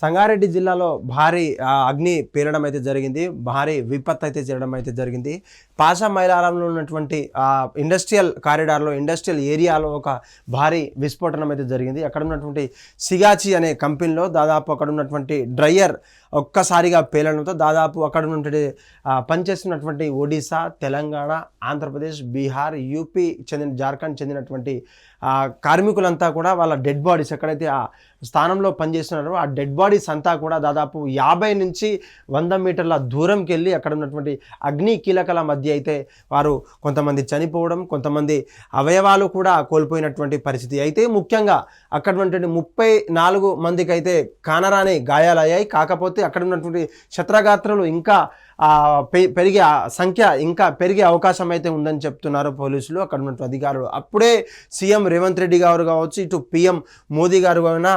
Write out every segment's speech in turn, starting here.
సంగారెడ్డి జిల్లాలో భారీ అగ్ని పేలడం అయితే జరిగింది. భారీ విపత్తు అయితే జరగడం అయితే జరిగింది. పాషా మైలారంలో ఉన్నటువంటి ఇండస్ట్రియల్ కారిడార్లో ఇండస్ట్రియల్ ఏరియాలో ఒక భారీ విస్ఫోటనం అయితే జరిగింది. అక్కడ ఉన్నటువంటి సిగాచి అనే కంపెనీలో దాదాపు అక్కడ ఉన్నటువంటి డ్రయర్ ఒక్కసారిగా పేలడంతో దాదాపు అక్కడ ఉన్నటువంటి పనిచేస్తున్నటువంటి ఒడిశా, తెలంగాణ, ఆంధ్రప్రదేశ్, బీహార్, యూపీ జార్ఖండ్ చెందినటువంటి కార్మికులంతా కూడా వాళ్ళ డెడ్ బాడీస్ ఎక్కడైతే ఆ స్థానంలో పనిచేస్తున్నారో ఆ డెడ్ బాడీస్ అంతా కూడా దాదాపు 50 నుంచి 100 మీటర్ల దూరంకి వెళ్ళి అక్కడ ఉన్నటువంటి అగ్ని కీలకల మధ్య అయితే వారు కొంతమంది చనిపోవడం, కొంతమంది అవయవాలు కూడా కోల్పోయినటువంటి పరిస్థితి. అయితే ముఖ్యంగా అక్కడ ఉన్నటువంటి 34 మందికి అయితే కానరాని గాయాలయ్యాయి. కాకపోతే అక్కడ ఉన్నటువంటి క్షతగాత్రులు ఇంకా పెరిగే సంఖ్య ఇంకా పెరిగే అవకాశం అయితే ఉందని చెప్తున్నారు పోలీసులు, అక్కడ ఉన్నటువంటి అధికారులు. అప్పుడే సీఎం రేవంత్ రెడ్డి గారు కావచ్చు, ఇటు పిఎం మోదీ గారు అయినా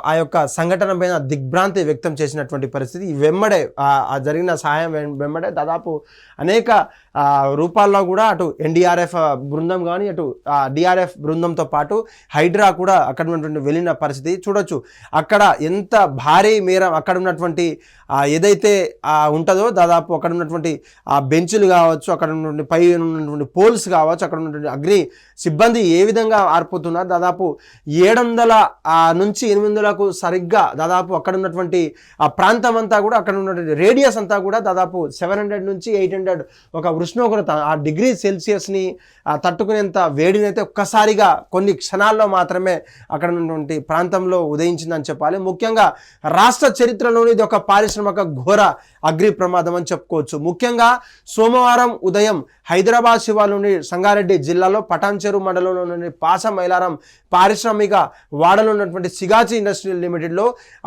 ఆ యొక్క సంఘటన పైన దిగ్భ్రాంతి వ్యక్తం చేసినటువంటి పరిస్థితి. వెంబడే జరిగిన సహాయం వెంబడే దాదాపు అనేక రూపాల్లో కూడా అటు ఎన్డీఆర్ఎఫ్ బృందం కానీ అటు డిఆర్ఎఫ్ బృందంతో పాటు హైడ్రా కూడా అక్కడ ఉన్నటువంటి వెళ్ళిన పరిస్థితి చూడొచ్చు. అక్కడ ఎంత భారీ మేర అక్కడ ఉన్నటువంటి ఏదైతే ఉంటుందో దాదాపు అక్కడ ఉన్నటువంటి బెంచులు కావచ్చు, అక్కడ ఉన్నటువంటి పై ఉన్నటువంటి పోల్స్ కావచ్చు, అక్కడ ఉన్నటువంటి అగ్ని సిబ్బంది ఏ విధంగా ఆర్పుతున్నారు. దాదాపు 700 నుంచి 800కు సరిగ్గా దాదాపు అక్కడ ఉన్నటువంటి ఆ ప్రాంతం అంతా కూడా అక్కడ ఉన్నటువంటి రేడియస్ అంతా కూడా దాదాపు 700 నుంచి 800 ఒక ఉష్ణోగ్రత ఆ డిగ్రీ సెల్సియస్ని తట్టుకునేంత వేడినైతే ఒక్కసారిగా కొన్ని క్షణాల్లో మాత్రమే అక్కడ ఉన్నటువంటి ప్రాంతంలో ఉదయించిందని చెప్పాలి. ముఖ్యంగా రాష్ట్ర చరిత్రలోని ఇది ఒక పారిశ్రామిక ఘోర అగ్ని ప్రమాదం అని చెప్పుకోవచ్చు. ముఖ్యంగా సోమవారం ఉదయం హైదరాబాద్ శివార్లోని సంగారెడ్డి జిల్లాలో పటాన్చెరు మండలంలోని పాషా మైలారం పారిశ్రామిక వాడలో ఉన్నటువంటి సిగాచి ఇండస్ట్రియల్ లిమిటెడ్లో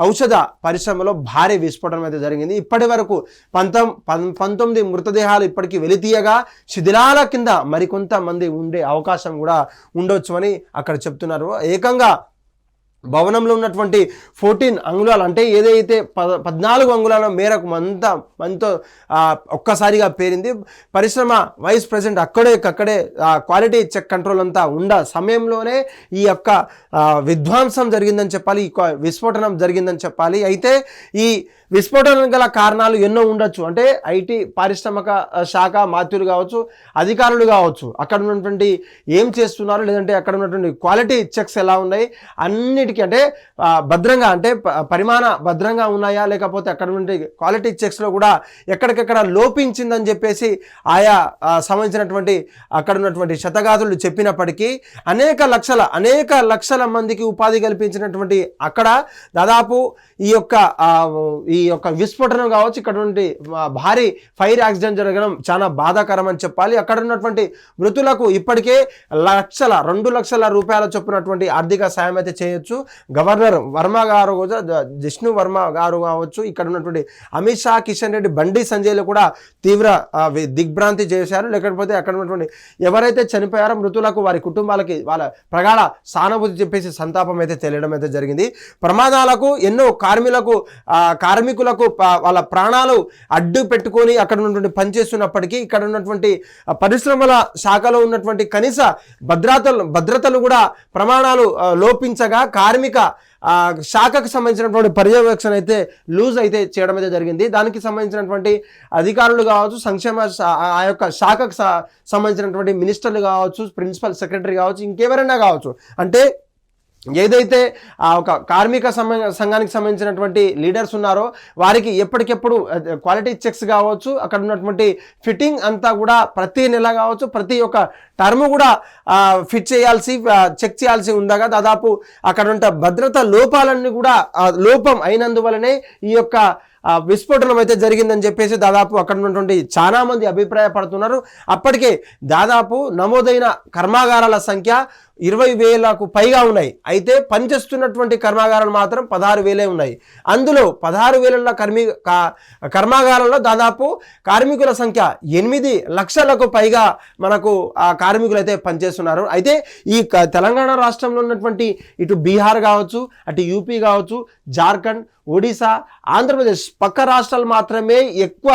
ఔషధ పరిశ్రమలో భారీ విస్ఫోటనం అయితే జరిగింది. ఇప్పటి వరకు 19 మృతదేహాలు ఇప్పటికీ వెలితీయగా శిథిలాల కింద మరికొంతమంది ఉండే అవకాశం కూడా ఉండొచ్చు అని అక్కడ చెప్తున్నారు. ఏకంగా భవనంలో ఉన్నటువంటి 14 అంగుళాలు అంటే ఏదైతే 14 అంగుళాల మేరకు మనతో ఒక్కసారిగా పేరింది. పరిశ్రమ వైస్ ప్రెసిడెంట్ అక్కడే క్వాలిటీ చెక్ కంట్రోల్ అంతా ఉండ సమయంలోనే ఈ యొక్క విధ్వంసం జరిగిందని చెప్పాలి, ఈ విస్ఫోటనం జరిగిందని చెప్పాలి. అయితే ఈ విస్ఫోటనం గల కారణాలు ఎన్నో ఉండొచ్చు. అంటే ఐటీ పారిశ్రామిక శాఖ మాత్యులు కావచ్చు, అధికారులు కావచ్చు, అక్కడ ఉన్నటువంటి ఏం చేస్తున్నారు, లేదంటే అక్కడ ఉన్నటువంటి క్వాలిటీ చెక్స్ ఎలా ఉన్నాయి, అన్నిటికీ అంటే భద్రంగా అంటే పరిమాణ భద్రంగా ఉన్నాయా, లేకపోతే అక్కడ ఉన్నటువంటి క్వాలిటీ చెక్స్లో కూడా ఎక్కడికెక్కడ లోపించిందని చెప్పేసి ఆయా సంబంధించినటువంటి అక్కడ ఉన్నటువంటి క్షతగాత్రులు చెప్పినప్పటికీ అనేక లక్షల మందికి ఉపాధి కల్పించినటువంటి అక్కడ దాదాపు ఈ యొక్క విస్ఫోటనం కావచ్చు, ఇక్కడ నుండి భారీ ఫైర్ యాక్సిడెంట్ జరగడం చాలా బాధాకరం అని చెప్పాలి. అక్కడ ఉన్నటువంటి మృతులకు ఇప్పటికే 2 లక్షల రూపాయల చొప్పునటువంటి ఆర్థిక సాయం అయితే చేయొచ్చు. గవర్నర్ వర్మ గారు, జిష్ణు వర్మ గారు కావచ్చు, ఇక్కడ ఉన్నటువంటి అమిత్ షా, కిషన్ రెడ్డి, బండి సంజయ్లు కూడా తీవ్ర దిగ్భ్రాంతి చేశారు. లేకపోతే అక్కడ ఉన్నటువంటి ఎవరైతే చనిపోయారో మృతులకు వారి కుటుంబాలకి వాళ్ళ ప్రగాఢ సానుభూతి చెప్పేసి సంతాపం అయితే తెలియడం అయితే జరిగింది. ప్రమాదాలకు ఎన్నో కార్మికులకు వాళ్ళ ప్రాణాలు అడ్డు పెట్టుకొని అక్కడ ఉన్నటువంటి పనిచేస్తున్నప్పటికీ ఇక్కడ ఉన్నటువంటి పరిశ్రమల శాఖలో ఉన్నటువంటి కనీస భద్రతలు కూడా ప్రమాణాలు లోపించగా కార్మిక శాఖకు సంబంధించినటువంటి పర్యవేక్షణ అయితే లూజ్ అయితే చేయడం అయితే జరిగింది. దానికి సంబంధించినటువంటి అధికారులు కావచ్చు, సంక్షేమ ఆ యొక్క శాఖకు సంబంధించినటువంటి మినిస్టర్లు కావచ్చు, ప్రిన్సిపల్ సెక్రటరీ కావచ్చు, ఇంకెవరైనా కావచ్చు, అంటే ఏదైతే ఒక కార్మిక సంఘానికి సంబంధించినటువంటి లీడర్స్ ఉన్నారో వారికి ఎప్పటికెప్పుడు క్వాలిటీ చెక్స్ కావచ్చు, అక్కడ ఉన్నటువంటి ఫిట్టింగ్ అంతా కూడా ప్రతి నెల కావచ్చు, ప్రతి ఒక్క టర్మ్ కూడా చెక్ చేయాల్సి ఉండగా దాదాపు అక్కడ ఉన్న భద్రతా లోపాలన్నీ కూడా లోపం అయినందువలనే ఈ యొక్క విస్ఫోటనం అయితే జరిగిందని చెప్పేసి దాదాపు అక్కడ ఉన్నటువంటి చాలా మంది అభిప్రాయపడుతున్నారు. అప్పటికే దాదాపు నమోదైన కర్మాగారాల సంఖ్య 20,000కు పైగా ఉన్నాయి. అయితే పనిచేస్తున్నటువంటి కర్మాగారాలు మాత్రం 16,000 ఉన్నాయి. అందులో 16,000 కర్మాగారాల్లో దాదాపు కార్మికుల సంఖ్య 8 లక్షలకు పైగా మనకు కార్మికులు అయితే పనిచేస్తున్నారు. అయితే ఈ తెలంగాణ రాష్ట్రంలో ఉన్నటువంటి ఇటు బీహార్ కావచ్చు, అటు యూపీ కావచ్చు, జార్ఖండ్, ఒడిశా, ఆంధ్రప్రదేశ్ పక్క రాష్ట్రాలు మాత్రమే ఎక్కువ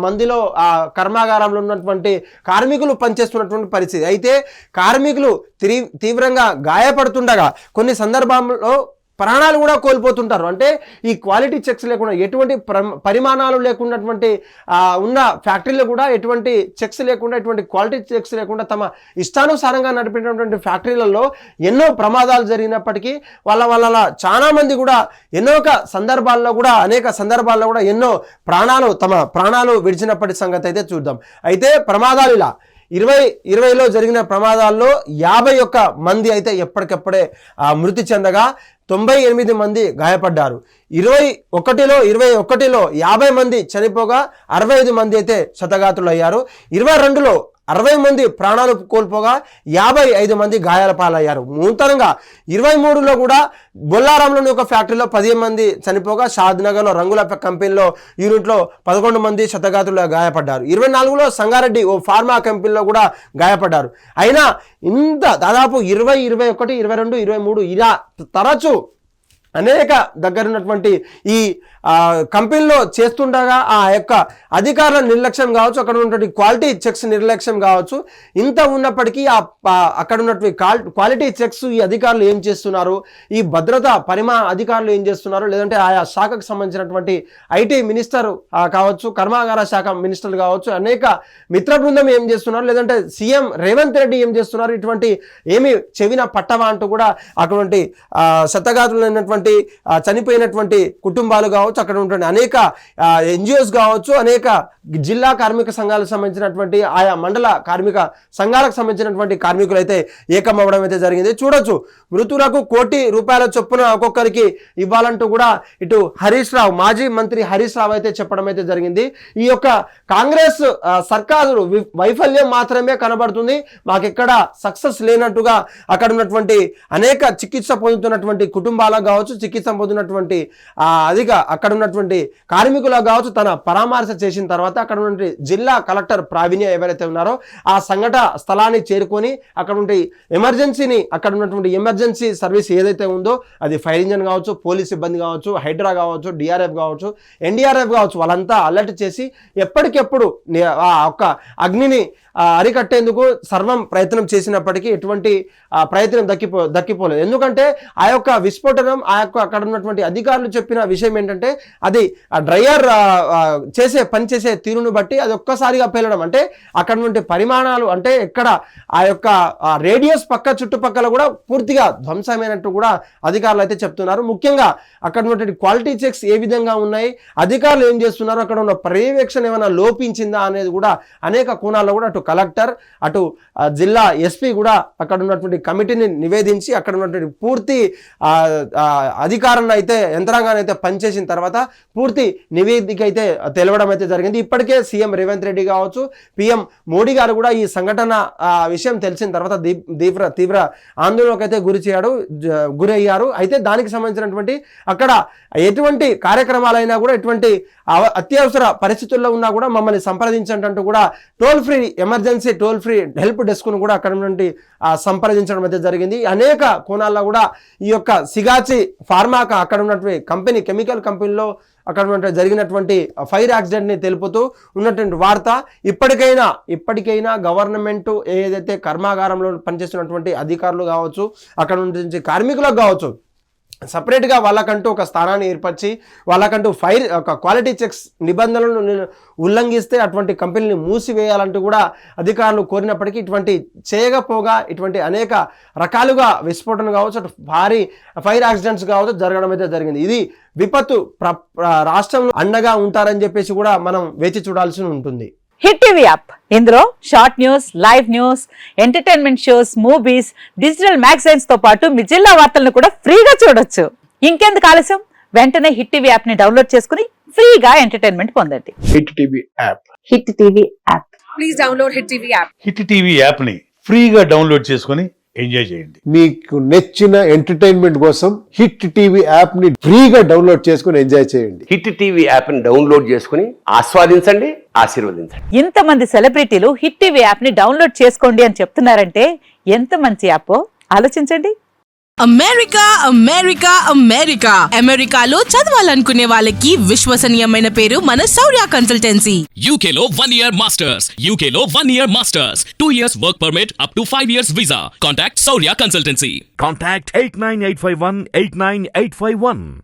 మందిలో కర్మాగారంలో ఉన్నటువంటి కార్మికులు పనిచేస్తున్నటువంటి పరిస్థితి. అయితే కార్మికులు తీవ్రంగా గాయపడుతుండగా కొన్ని సందర్భాల్లో ప్రాణాలు కూడా కోల్పోతుంటారు. అంటే ఈ క్వాలిటీ చెక్స్ లేకుండా, ఎటువంటి పరిమాణాలు లేకున్నటువంటి ఉన్న ఫ్యాక్టరీలు కూడా ఎటువంటి చెక్స్ లేకుండా, ఎటువంటి క్వాలిటీ చెక్స్ లేకుండా తమ ఇష్టానుసారంగా నడిపినటువంటి ఫ్యాక్టరీలలో ఎన్నో ప్రమాదాలు జరిగినప్పటికీ వాళ్ళ చాలా మంది కూడా అనేక సందర్భాల్లో కూడా ఎన్నో తమ ప్రాణాలు విడిచినప్పటి సంగతి అయితే చూద్దాం. అయితే ప్రమాదాలు ఇలా 2020లో జరిగిన ప్రమాదాల్లో 51 మంది అయితే ఎప్పటికప్పుడే మృతి చెందగా 98 మంది గాయపడ్డారు. 21లో 50 మంది చనిపోగా 65 మంది అయితే క్షతగాత్రులయ్యారు. 22లో 60 మంది ప్రాణాలు కోల్పోగా 55 మంది గాయాల పాలయ్యారు. నూతనంగా 23లో కూడా బొల్లారంలోని ఒక ఫ్యాక్టరీలో 15 మంది చనిపోగా, షాద్నగర్లో రంగుల కంపెనీలో యూనిట్లో 11 మంది క్షతగాత్రులుగా గాయపడ్డారు. 24లో సంగారెడ్డి ఓ ఫార్మా కంపెనీలో కూడా గాయపడ్డారు. అయినా ఇంత దాదాపు 20, 21, 22, 23 ఇలా తరచూ అనేక దగ్గరున్నటువంటి ఈ కంపెనీలో చేస్తుండగా ఆ యొక్క అధికారుల నిర్లక్ష్యం కావచ్చు, అక్కడ ఉన్నటువంటి క్వాలిటీ చెక్స్ నిర్లక్ష్యం కావచ్చు, ఇంత ఉన్నప్పటికీ అక్కడ ఉన్నటువంటి క్వాలిటీ చెక్స్ ఈ అధికారులు ఏం చేస్తున్నారు, ఈ భద్రతా అధికారులు ఏం చేస్తున్నారు, లేదంటే ఆయా శాఖకు సంబంధించినటువంటి ఐటీ మినిస్టర్ కావచ్చు, కర్మాగార శాఖ మినిస్టర్లు కావచ్చు, అనేక మిత్ర బృందం ఏం చేస్తున్నారు, లేదంటే సీఎం రేవంత్ రెడ్డి ఏం చేస్తున్నారు, ఇటువంటి ఏమి చెవిన పట్టవా అంటూ కూడా అటువంటి శతగాతులైనటువంటి చనిపోయినటువంటి కుటుంబాలు కావచ్చు, అక్కడ ఉన్నటువంటి అనేక ఎన్జిఓస్ కావచ్చు, అనేక జిల్లా కార్మిక సంఘాలకు సంబంధించినటువంటి ఆయా మండల కార్మిక సంఘాలకు సంబంధించినటువంటి కార్మికులు అయితే ఏకమవ్వడం అయితే జరిగింది. చూడొచ్చు, మృతులకు ₹1 కోటి చొప్పున ఒక్కొక్కరికి ఇవ్వాలంటూ కూడా ఇటు మాజీ మంత్రి హరీష్ రావు అయితే చెప్పడం అయితే జరిగింది. ఈ యొక్క కాంగ్రెస్ సర్కారు వైఫల్యం మాత్రమే కనబడుతుంది, మాకెక్కడ సక్సెస్ లేనట్టుగా అక్కడ ఉన్నటువంటి అనేక చికిత్స పొందుతున్నటువంటి కుటుంబాలకు కావచ్చు, చికిత్స పొందుతున్నటువంటి అక్కడ ఉన్నటువంటి కార్మికులకు కావచ్చు, తన పరామర్శ చేసిన తర్వాత అక్కడ ఉన్నటువంటి జిల్లా కలెక్టర్ ప్రావీణ్య ఎవరైతే ఉన్నారో ఆ సంఘటన స్థలాన్ని చేరుకొని అక్కడ ఉన్నటువంటి ఎమర్జెన్సీ సర్వీస్ ఏదైతే ఉందో, అది ఫైర్ ఇంజన్ కావచ్చు, పోలీస్ సిబ్బంది కావచ్చు, హైడ్రా కావచ్చు, డిఆర్ఎఫ్ కావచ్చు, ఎన్డీఆర్ఎఫ్ కావచ్చు, వాళ్ళంతా అలర్ట్ చేసి ఎప్పటికెప్పుడు ఆ ఒక్క అగ్నిని అరికట్టేందుకు సర్వం ప్రయత్నం చేసినప్పటికీ ఎటువంటి ప్రయత్నం దక్కిపోలేదు. ఎందుకంటే ఆ యొక్క విస్ఫోటనం అక్కడ ఉన్నటువంటి అధికారులు చెప్పిన విషయం ఏంటంటే, అది డ్రైయర్ పనిచేసే తీరును బట్టి అది ఒక్కసారిగా పేలడం, అంటే అక్కడ నుండి పరిమాణాలు, అంటే ఎక్కడ ఆ యొక్క రేడియస్ చుట్టుపక్కల కూడా పూర్తిగా ధ్వంసమైనట్టు కూడా అధికారులు అయితే చెప్తున్నారు. ముఖ్యంగా అక్కడ ఉన్నటువంటి క్వాలిటీ చెక్స్ ఏ విధంగా ఉన్నాయి, అధికారులు ఏం చేస్తున్నారు, అక్కడ ఉన్న పర్యవేక్షణ ఏమైనా లోపించిందా అనేది కూడా అనేక కోణాల్లో కూడా అటు కలెక్టర్, అటు జిల్లా ఎస్పీ కూడా అక్కడ ఉన్నటువంటి కమిటీని నివేదించి అక్కడ ఉన్నటువంటి పూర్తి అధికారాన్ని అయితే యంత్రాంగాన్ని అయితే పనిచేసిన తర్వాత పూర్తి నివేదిక అయితే తెలవడం అయితే జరిగింది. ఇప్పటికే సీఎం రేవంత్ రెడ్డి కావచ్చు, పిఎం మోడీ గారు కూడా ఈ సంఘటన విషయం తెలిసిన తర్వాత తీవ్ర ఆందోళనకు అయితే గురయ్యారు. అయితే దానికి సంబంధించినటువంటి అక్కడ ఎటువంటి కార్యక్రమాలైనా కూడా, ఎటువంటి అత్యవసర పరిస్థితుల్లో ఉన్నా కూడా మమ్మల్ని సంప్రదించండి అంటూ కూడా ఎమర్జెన్సీ టోల్ ఫ్రీ హెల్ప్ డెస్క్ను కూడా అక్కడ నుండి సంప్రదించడం అయితే జరిగింది. అనేక కోణాల్లో కూడా ఈ యొక్క సిగాచి ఫార్మాకా అక్కడ ఉన్నటువంటి కంపెనీ, కెమికల్ కంపెనీలో అక్కడ జరిగినటువంటి ఫైర్ యాక్సిడెంట్ని తెలుపుతూ ఉన్నటువంటి వార్త. ఇప్పటికైనా గవర్నమెంట్ ఏదైతే కర్మాగారంలో పనిచేస్తున్నటువంటి అధికారులు కావచ్చు, అక్కడ నుంచి కార్మికులకు కావచ్చు, సపరేట్గా వాళ్ళకంటూ ఒక స్థానాన్ని ఏర్పరిచి వాళ్ళకంటూ క్వాలిటీ చెక్స్ నిబంధనలను ఉల్లంఘిస్తే అటువంటి కంపెనీని మూసివేయాలంటూ కూడా అధికారులు కోరినప్పటికీ ఇటువంటి చేయకపోగా ఇటువంటి అనేక రకాలుగా విస్ఫోటన కావచ్చు, అటు భారీ ఫైర్ యాక్సిడెంట్స్ కావచ్చు జరగడం అయితే జరిగింది. ఇది విపత్తు రాష్ట్రంలో అండగా ఉంటారని చెప్పేసి కూడా మనం వేచి చూడాల్సి ఉంటుంది. హిట్ టీవీ యాప్, ఇందులో short news, live news, entertainment shows, movies, digital magazines తో పాటు మీ జిల్లా వార్తలను కూడా ఫ్రీగా చూడొచ్చు. ఇంకెందుకు ఆలస్యం, వెంటనే హిట్ టీవీ యాప్ ని డౌన్లోడ్ చేసుకుని ఫ్రీగా ఎంటర్టైన్మెంట్ పొందండి. Hit TV app, hit TV app, please download hit TV app. Hit TV app ని ఫ్రీగా డౌన్లోడ్ చేసుకుని ఎంజాయ్ చేయండి. మీకు నచ్చిన ఎంటర్టైన్మెంట్ కోసం హిట్ టీవీ యాప్ ని ఫ్రీగా డౌన్లోడ్ చేసుకుని ఎంజాయ్ చేయండి. హిట్ టీవీ యాప్ ని డౌన్లోడ్ చేసుకుని ఆస్వాదించండి, ఆశీర్వదించండి. ఇంతమంది సెలబ్రిటీలు హిట్ టీవీ యాప్ ని డౌన్లోడ్ చేసుకోండి అని చెప్తున్నారంటే ఎంత మంచి యాప్ ఆలోచించండి. అమెరికా అమెరికా అమెరికా అమెరికాలో చదవాలనుకునే వాళ్ళకి విశ్వసనీయమైన పేరు మన శౌర్య consultancy. UK Law 1 Year Masters. UK Law 1 Year Masters. 2 years work permit up to 5 years visa. Contact Saurya Consultancy. Contact 89851 89851.